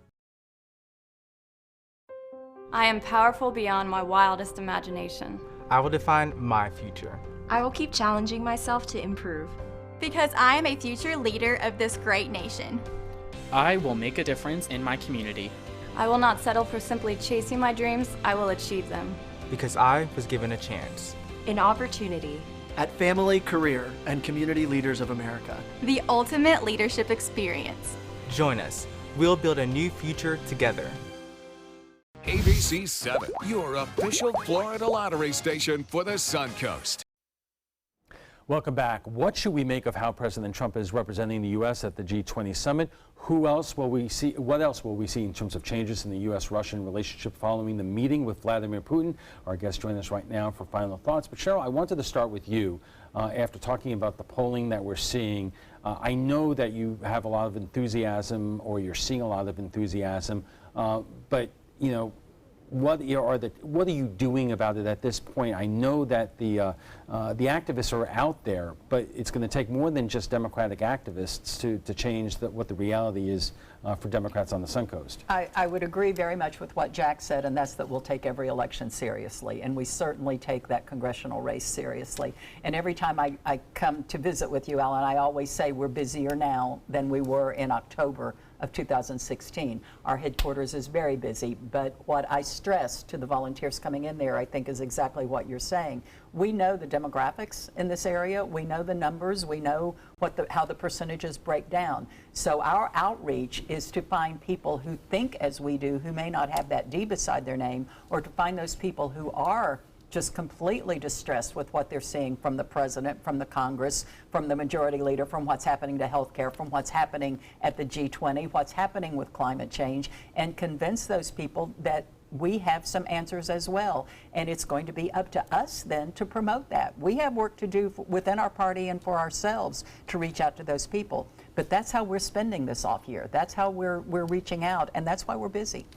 I am powerful beyond my wildest imagination. I will define my future. I will keep challenging myself to improve. Because I am a future leader of this great nation. I will make a difference in my community. I will not settle for simply chasing my dreams, I will achieve them. Because I was given a chance. An opportunity. At Family, Career, and Community Leaders of America. The ultimate leadership experience. Join us. We'll build a new future together. ABC7, your official Florida lottery station for the Suncoast. Welcome back. What should we make of how President Trump is representing the U.S. at the G20 summit? Who else will we see? What else will we see in terms of changes in the U.S.-Russian relationship following the meeting with Vladimir Putin? Our guests join us right now for final thoughts. But Cheryl, I wanted to start with you. After talking about the polling that we're seeing, I know that you have a lot of enthusiasm, or you're seeing a lot of enthusiasm. But you know, what are you doing about it at this point? I know that the activists are out there, but it's going to take more than just Democratic activists to change what the reality is for Democrats on the Suncoast. I would agree very much with what Jack said, and that's that we'll take every election seriously, and we certainly take that congressional race seriously. And every time I come to visit with you, Alan, I always say we're busier now than we were in October of 2016. Our headquarters is very busy, but what I stress to the volunteers coming in there, I think, is exactly what you're saying. We know the demographics in this area, we know the numbers, we know how the percentages break down. So our outreach is to find people who think as we do, who may not have that D beside their name, or to find those people who are just completely distressed with what they're seeing from the president, from the Congress, from the majority leader, from what's happening to healthcare, from what's happening at the G20, what's happening with climate change, and convince those people that we have some answers as well. And it's going to be up to us then to promote that. We have work to do within our party and for ourselves to reach out to those people. But that's how we're spending this off year. That's how we're reaching out, and that's why we're busy.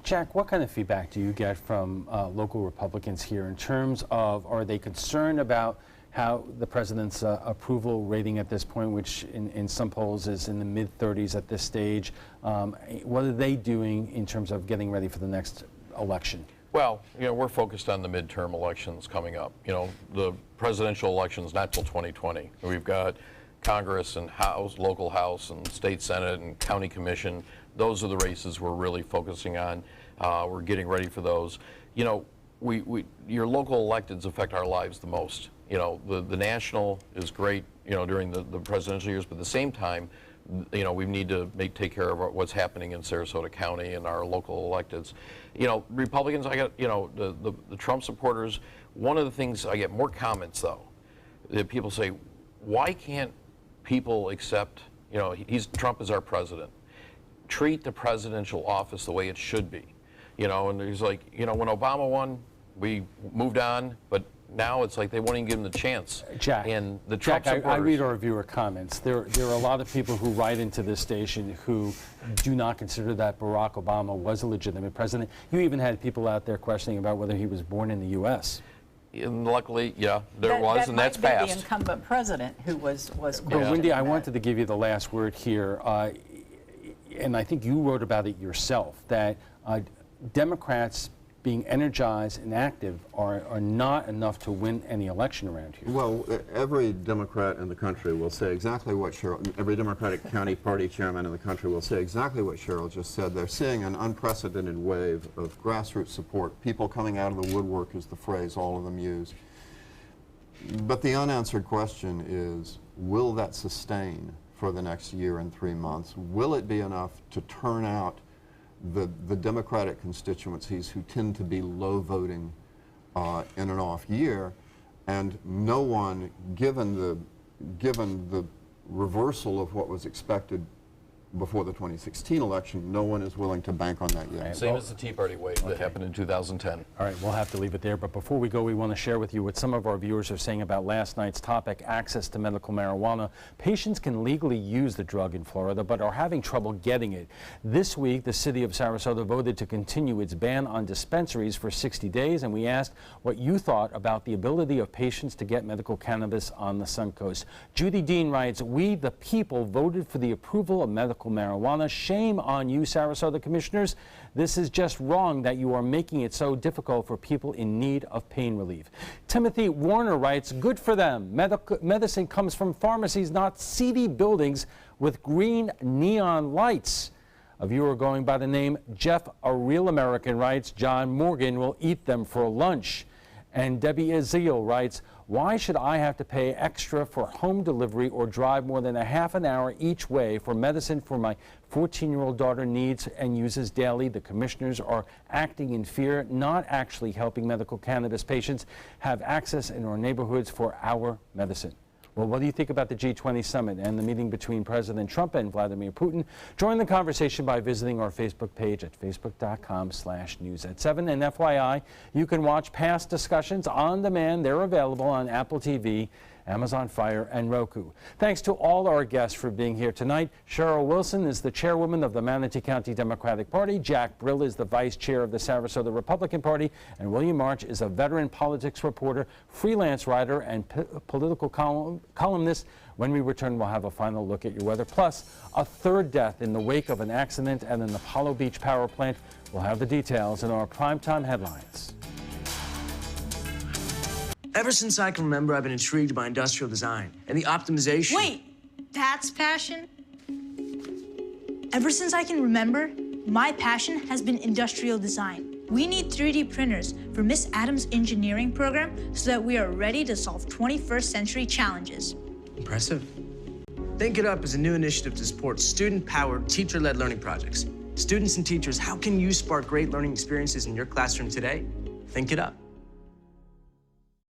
Jack, what kind of feedback do you get from local Republicans here in terms of, are they concerned about how the president's approval rating at this point, which in some polls is in the mid-30s at this stage, what are they doing in terms of getting ready for the next election? Well, you know, we're focused on the midterm elections coming up. You know, the presidential election's not till 2020. We've got Congress and House, local House and state Senate and county commission. Those are the races we're really focusing on. We're getting ready for those. You know, your local electeds affect our lives the most. You know, the national is great, you know, during the presidential years, but at the same time, you know, we need to take care of what's happening in Sarasota County and our local electeds. You know, Republicans, I got, you know, the Trump supporters, one of the things, I get more comments though, that people say, why can't people accept, you know, Trump is our president. Treat the presidential office the way it should be. and he's like, when Obama won, we moved on, but now it's like they won't even give him the chance. Jack, and the Trump supporters, I read our viewer comments. There are a lot of people who write into this station who do not consider that Barack Obama was a legitimate president. You even had people out there questioning about whether he was born in the U.S. And luckily, yeah, there was, and that's might be passed. The incumbent president who was But Wendy, I wanted to give you the last word here, and I think you wrote about it yourself, that Democrats being energized and active are not enough to win any election around here. Well, every Democrat in the country will say exactly what every Democratic county party chairman in the country will say exactly what Cheryl just said. They're seeing an unprecedented wave of grassroots support. People coming out of the woodwork is the phrase all of them use. But the unanswered question is, will that sustain for the next year and 3 months? Will it be enough to turn out the Democratic constituencies who tend to be low voting in an off year, and no one, given the reversal of what was expected before the 2016 election, no one is willing to bank on that yet. Same as the Tea Party wave that happened in 2010. All right, we'll have to leave it there. But before we go, we want to share with you what some of our viewers are saying about last night's topic, access to medical marijuana. Patients can legally use the drug in Florida, but are having trouble getting it. This week, the city of Sarasota voted to continue its ban on dispensaries for 60 days, and we asked what you thought about the ability of patients to get medical cannabis on the Suncoast. Judy Dean writes, "We, the people, voted for the approval of medical marijuana. Shame on you, Sarasota commissioners. This is just wrong that you are making it so difficult for people in need of pain relief." Timothy Warner writes, "Good for them. Medicine comes from pharmacies, not seedy buildings with green neon lights." A viewer going by the name Jeff, a Real American, writes, "John Morgan will eat them for lunch." And Debbie Azil writes, "Why should I have to pay extra for home delivery or drive more than a half an hour each way for medicine for my 14-year-old daughter needs and uses daily? The commissioners are acting in fear, not actually helping medical cannabis patients have access in our neighborhoods for our medicine." Well, what do you think about the G20 summit and the meeting between President Trump and Vladimir Putin? Join the conversation by visiting our Facebook page at facebook.com/news@7. And FYI, you can watch past discussions on demand. They're available on Apple TV, Amazon Fire, and Roku. Thanks to all our guests for being here tonight. Cheryl Wilson is the chairwoman of the Manatee County Democratic Party. Jack Brill is the vice chair of the Sarasota Republican Party. And William March is a veteran politics reporter, freelance writer, and political columnist. When we return, we'll have a final look at your weather, plus a third death in the wake of an accident at an Apollo Beach power plant. We'll have the details in our primetime headlines. Ever since I can remember, I've been intrigued by industrial design and the optimization. Wait, that's passion? Ever since I can remember, my passion has been industrial design. We need 3D printers for Miss Adams' engineering program so that we are ready to solve 21st century challenges. Impressive. Think It Up is a new initiative to support student-powered, teacher-led learning projects. Students and teachers, how can you spark great learning experiences in your classroom today? Think it up.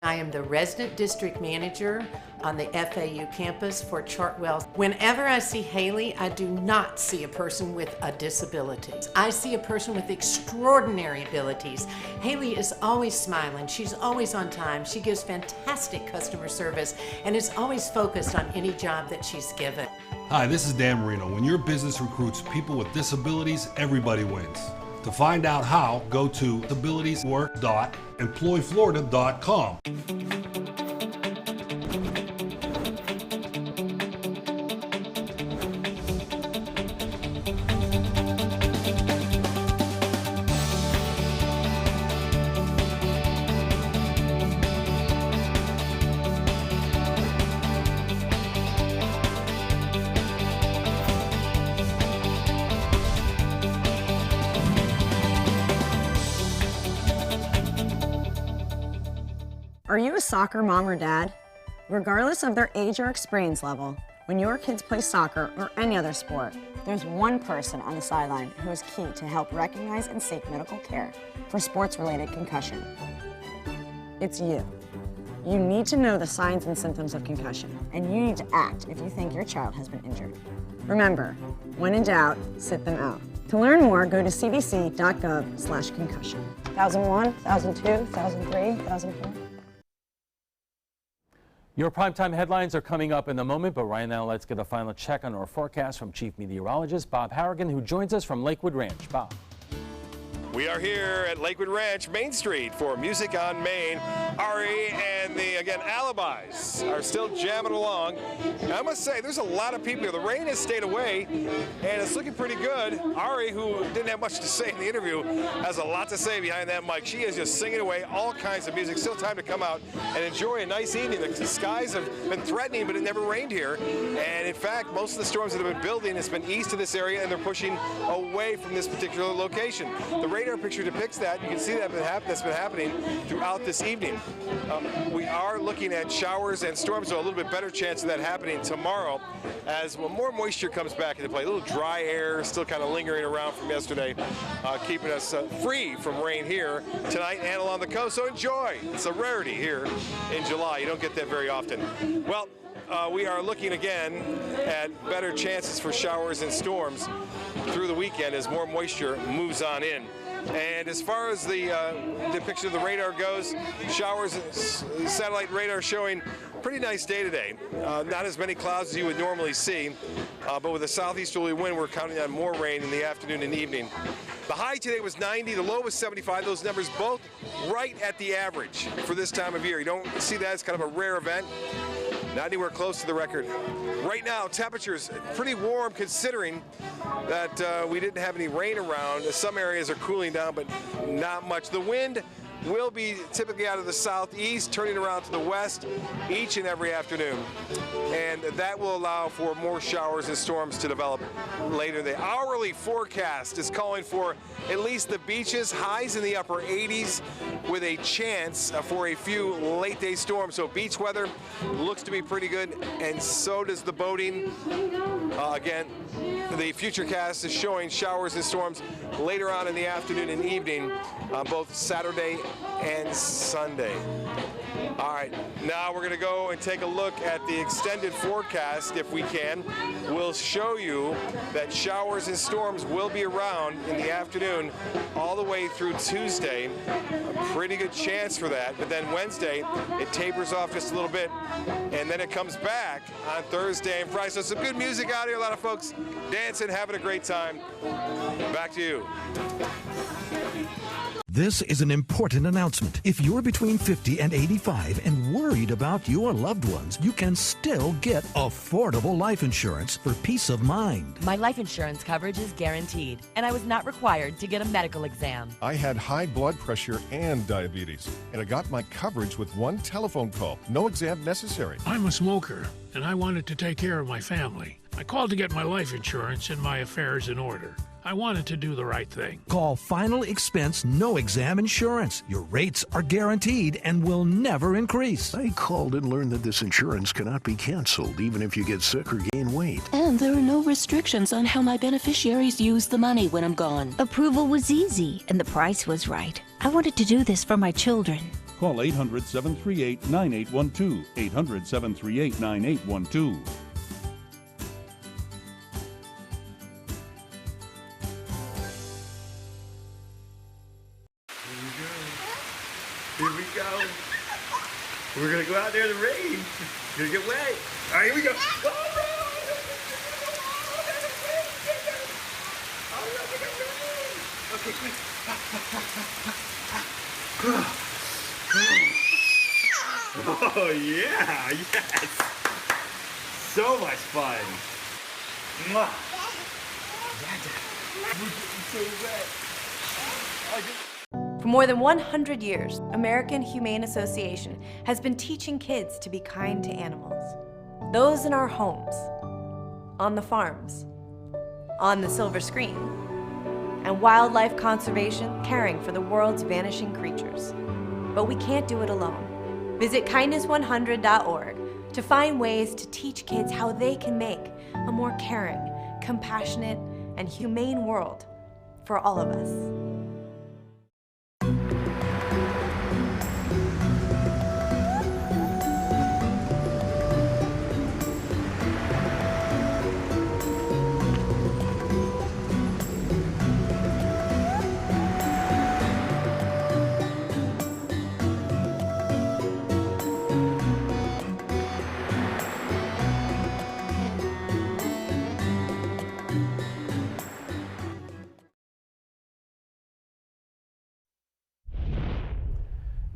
I am the resident district manager on the FAU campus for Chartwell. Whenever I see Haley, I do not see a person with a disability. I see a person with extraordinary abilities. Haley is always smiling. She's always on time. She gives fantastic customer service and is always focused on any job that she's given. Hi, this is Dan Marino. When your business recruits people with disabilities, everybody wins. To find out how, go to abilitieswork.employflorida.com. Are you a soccer mom or dad? Regardless of their age or experience level, when your kids play soccer or any other sport, there's one person on the sideline who is key to help recognize and seek medical care for sports-related concussion. It's you. You need to know the signs and symptoms of concussion, and you need to act if you think your child has been injured. Remember, when in doubt, sit them out. To learn more, go to cdc.gov/concussion. 1001, 1002, 1003, 1004. Your primetime headlines are coming up in a moment, but right now let's get a final check on our forecast from Chief Meteorologist Bob Harrigan, who joins us from Lakewood Ranch. Bob. We are here at Lakewood Ranch, Main Street, for Music on Main. Ari and the, again, Alibis are still jamming along. And I must say, there's a lot of people here. The rain has stayed away, and it's looking pretty good. Ari, who didn't have much to say in the interview, has a lot to say behind that mic. She is just singing away all kinds of music. Still time to come out and enjoy a nice evening. The skies have been threatening, but it never rained here. And in fact, most of the storms that have been building has been east of this area, and they're pushing away from this particular location. The radar picture depicts that. You can see that that's been happening throughout this evening. We are looking at showers and storms, so a little bit better chance of that happening tomorrow as more moisture comes back into play. A little dry air still kind of lingering around from yesterday, keeping us free from rain here tonight and along the coast. So enjoy. It's a rarity here in July. You don't get that very often. Well, we are looking again at better chances for showers and storms through the weekend as more moisture moves on in. And as far as the depiction of the radar goes, showers, satellite radar showing pretty nice day today. Not as many clouds as you would normally see, but with a southeasterly wind, we're counting on more rain in the afternoon and evening. The high today was 90, the low was 75. Those numbers both right at the average for this time of year. You don't see that as kind of a rare event. Not anywhere close to the record. Right now, temperatures pretty warm considering that we didn't have any rain around. Some areas are cooling down, but not much. The wind will be typically out of the southeast, turning around to the west each and every afternoon. And that will allow for more showers and storms to develop later. The hourly forecast is calling for at least the beaches, highs in the upper 80s with a chance for a few late day storms. So beach weather looks to be pretty good, and so does the boating. Again, the futurecast is showing showers and storms later on in the afternoon and evening, both Saturday and Sunday. All right, now we're going to go and take a look at the extended forecast if we can. We'll show you that showers and storms will be around in the afternoon all the way through Tuesday. A pretty good chance for that, but then Wednesday it tapers off just a little bit, and then it comes back on Thursday and Friday. So some good music out here, a lot of folks dancing, having a great time. Back to you. This is an important announcement. If you're between 50 and 85 and worried about your loved ones, you can still get affordable life insurance for peace of mind. My life insurance coverage is guaranteed, and I was not required to get a medical exam. I had high blood pressure and diabetes, and I got my coverage with one telephone call. No exam necessary. I'm a smoker, and I wanted to take care of my family. I called to get my life insurance and my affairs in order. I wanted to do the right thing. Call Final Expense No Exam Insurance. Your rates are guaranteed and will never increase. I called and learned that this insurance cannot be canceled even if you get sick or gain weight. And there are no restrictions on how my beneficiaries use the money when I'm gone. Approval was easy and the price was right. I wanted to do this for my children. Call 800-738-9812. 800-738-9812. Here we go. We're gonna go out there in the rain. Gonna get wet. All right, here we go. Okay, quick. Oh yeah, yes. So much fun. Mwah. We're getting so wet. For more than 100 years, American Humane Association has been teaching kids to be kind to animals. Those in our homes, on the farms, on the silver screen, and wildlife conservation, caring for the world's vanishing creatures. But we can't do it alone. Visit kindness100.org to find ways to teach kids how they can make a more caring, compassionate, and humane world for all of us.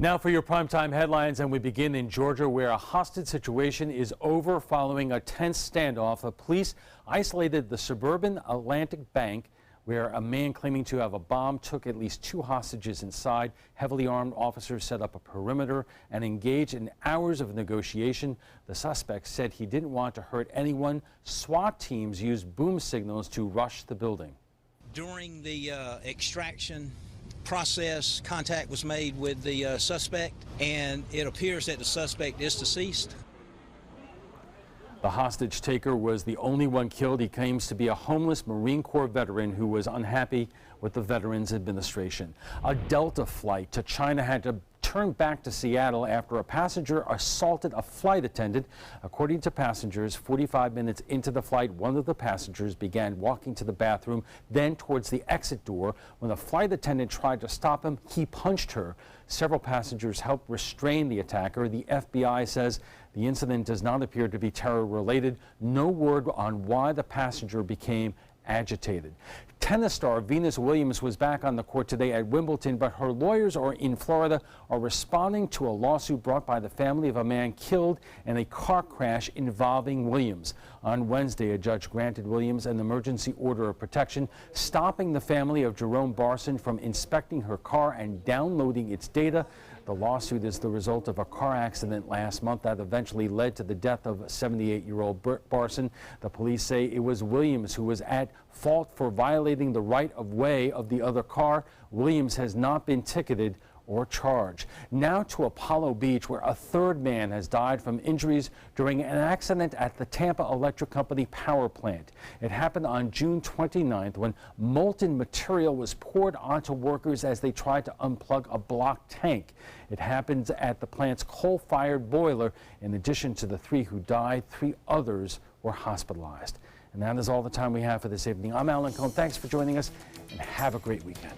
Now for your primetime headlines, and we begin in Georgia, where a hostage situation is over following a tense standoff. The police isolated the suburban Atlantic Bank, where a man claiming to have a bomb took at least 2 hostages inside. Heavily armed officers set up a perimeter and engaged in hours of negotiation. The suspect said he didn't want to hurt anyone. SWAT teams used boom signals to rush the building. During the extraction process, contact was made with the suspect, and it appears that the suspect is deceased. The hostage taker was the only one killed. He claims to be a homeless Marine Corps veteran who was unhappy with the Veterans Administration. A Delta flight to China had to turn back to Seattle after a passenger assaulted a flight attendant. According to passengers, 45 minutes into the flight, one of the passengers began walking to the bathroom, then towards the exit door. When the flight attendant tried to stop him, he punched her. Several passengers helped restrain the attacker. The FBI says the incident does not appear to be terror-related. No word on why the passenger became agitated. Tennis star Venus Williams was back on the court today at Wimbledon, but her lawyers in Florida are responding to a lawsuit brought by the family of a man killed in a car crash involving Williams. On Wednesday, a judge granted Williams an emergency order of protection, stopping the family of Jerome Barson from inspecting her car and downloading its data. The lawsuit is the result of a car accident last month that eventually led to the death of 78-year-old Barson. The police say it was Williams who was at fault for violating the right-of-way of the other car. Williams has not been ticketed or charged. Now to Apollo Beach, where a third man has died from injuries during an accident at the Tampa Electric Company power plant. It happened on June 29th when molten material was poured onto workers as they tried to unplug a blocked tank. It happened at the plant's coal-fired boiler. In addition to the 3 who died, 3 others were hospitalized. And that is all the time we have for this evening. I'm Alan Cohn. Thanks for joining us, and have a great weekend.